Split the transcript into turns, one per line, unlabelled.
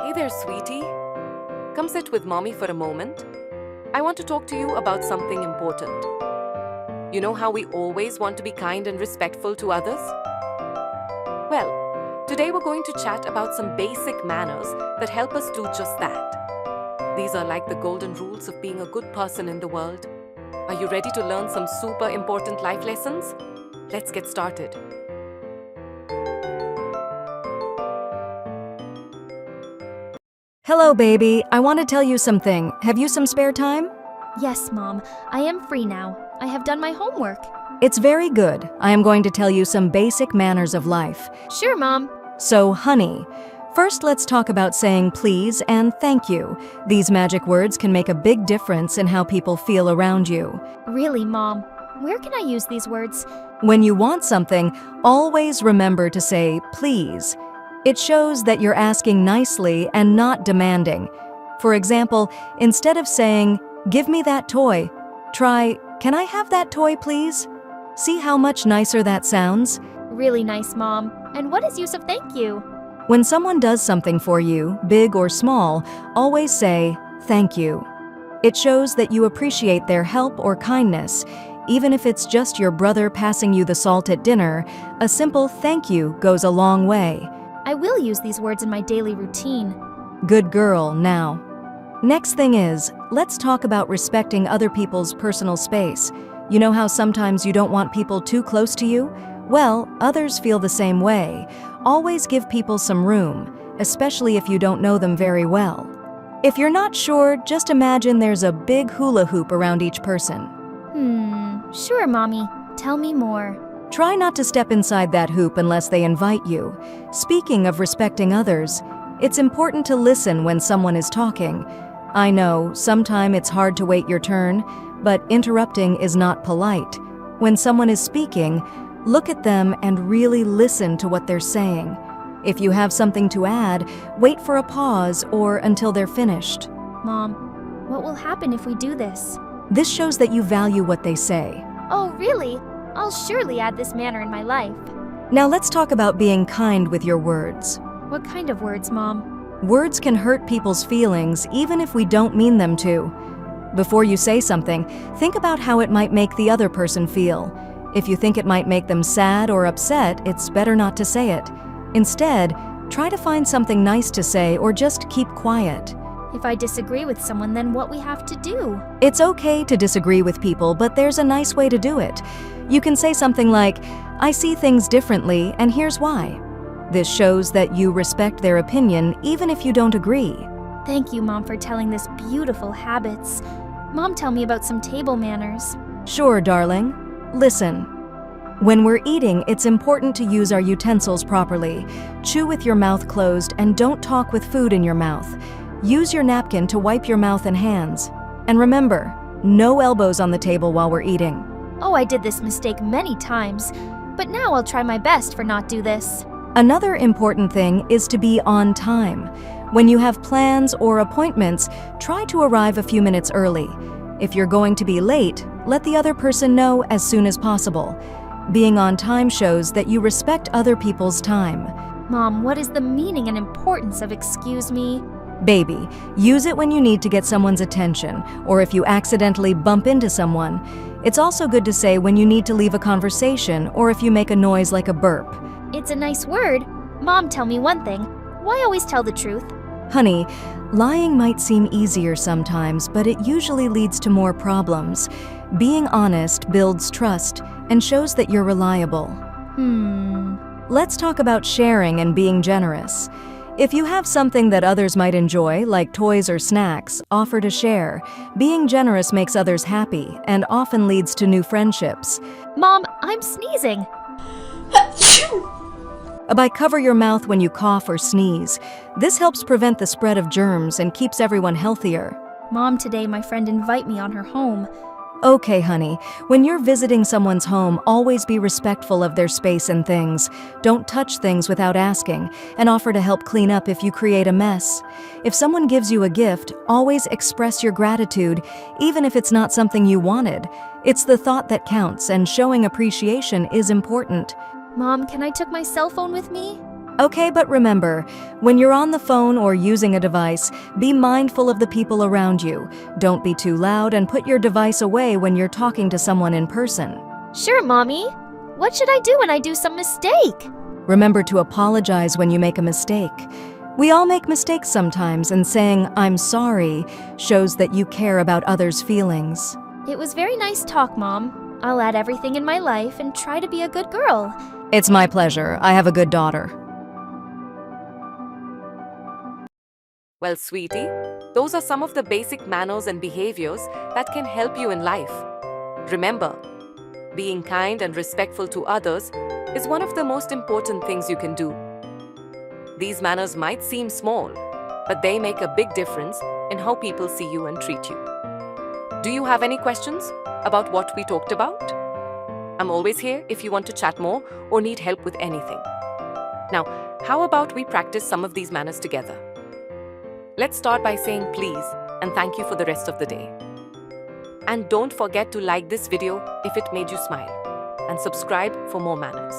Hey there, sweetie. Come sit with mommy for a moment. I want to talk to you about something important. You know how we always want to be kind and respectful to others? Well, today we're going to chat about some basic manners that help us do just that. These are like the golden rules of being a good person in the world. Are you ready to learn some super important life lessons? Let's get started.
Hello, baby. I want to tell you something. Have you some spare time?
Yes, Mom. I am free now. I have done my homework.
It's very good. I am going to tell you some basic manners of life.
Sure, Mom.
So, honey, first let's talk about saying please and thank you. These magic words can make a big difference in how people feel around you.
Really, Mom? Where can I use these words?
When you want something, always remember to say please. It shows that you're asking nicely and not demanding. For example, instead of saying, "Give me that toy," try, "Can I have that toy, please?" See how much nicer that sounds?
Really nice, Mom. And what is use of thank you?
When someone does something for you, big or small, always say, "Thank you." It shows that you appreciate their help or kindness. Even if it's just your brother passing you the salt at dinner, a simple thank you goes a long way.
I will use these words in my daily routine.
Good girl, now. Next thing is, let's talk about respecting other people's personal space. You know how sometimes you don't want people too close to you? Well, others feel the same way. Always give people some room, especially if you don't know them very well. If you're not sure, just imagine there's a big hula hoop around each person.
Sure, Mommy. Tell me more.
Try not to step inside that hoop unless they invite you. Speaking of respecting others, it's important to listen when someone is talking. I know, sometimes it's hard to wait your turn, but interrupting is not polite. When someone is speaking, look at them and really listen to what they're saying. If you have something to add, wait for a pause or until they're finished.
Mom, what will happen if we do this?
This shows that you value what they say.
Oh, really? I'll surely add this manner in my life.
Now let's talk about being kind with your words.
What kind of words, Mom?
Words can hurt people's feelings even if we don't mean them to. Before you say something, think about how it might make the other person feel. If you think it might make them sad or upset, it's better not to say it. Instead, try to find something nice to say or just keep quiet.
If I disagree with someone, then what we have to do?
It's okay to disagree with people, but there's a nice way to do it. You can say something like, "I see things differently, and here's why." This shows that you respect their opinion even if you don't agree.
Thank you, Mom, for telling this beautiful habits. Mom, tell me about some table manners.
Sure, darling. Listen. When we're eating, it's important to use our utensils properly. Chew with your mouth closed and don't talk with food in your mouth. Use your napkin to wipe your mouth and hands. And remember, no elbows on the table while we're eating.
Oh, I did this mistake many times, but now I'll try my best for not do this.
Another important thing is to be on time. When you have plans or appointments, try to arrive a few minutes early. If you're going to be late, let the other person know as soon as possible. Being on time shows that you respect other people's time.
Mom, what is the meaning and importance of excuse me?
Baby, use it when you need to get someone's attention, or if you accidentally bump into someone. It's also good to say when you need to leave a conversation or if you make a noise like a burp.
It's a nice word. Mom, tell me one thing. Why always tell the truth?
Honey, lying might seem easier sometimes, but it usually leads to more problems. Being honest builds trust and shows that you're reliable. Let's talk about sharing and being generous. If you have something that others might enjoy, like toys or snacks, offer to share. Being generous makes others happy and often leads to new friendships.
Mom, I'm sneezing.
Cover your mouth when you cough or sneeze. This helps prevent the spread of germs and keeps everyone healthier.
Mom, today my friend invite me on her home.
Okay, honey. When you're visiting someone's home, always be respectful of their space and things. Don't touch things without asking, and offer to help clean up if you create a mess. If someone gives you a gift, always express your gratitude, even if it's not something you wanted. It's the thought that counts, and showing appreciation is important.
Mom, can I take my cell phone with me?
Okay, but remember, when you're on the phone or using a device, be mindful of the people around you. Don't be too loud and put your device away when you're talking to someone in person.
Sure, Mommy. What should I do when I do some mistake?
Remember to apologize when you make a mistake. We all make mistakes sometimes, and saying, "I'm sorry," shows that you care about others' feelings.
It was very nice talk, Mom. I'll add everything in my life and try to be a good girl.
It's my pleasure. I have a good daughter.
Well, sweetie, those are some of the basic manners and behaviors that can help you in life. Remember, being kind and respectful to others is one of the most important things you can do. These manners might seem small, but they make a big difference in how people see you and treat you. Do you have any questions about what we talked about? I'm always here if you want to chat more or need help with anything. Now, how about we practice some of these manners together? Let's start by saying please and thank you for the rest of the day. And don't forget to like this video if it made you smile, and subscribe for more manners.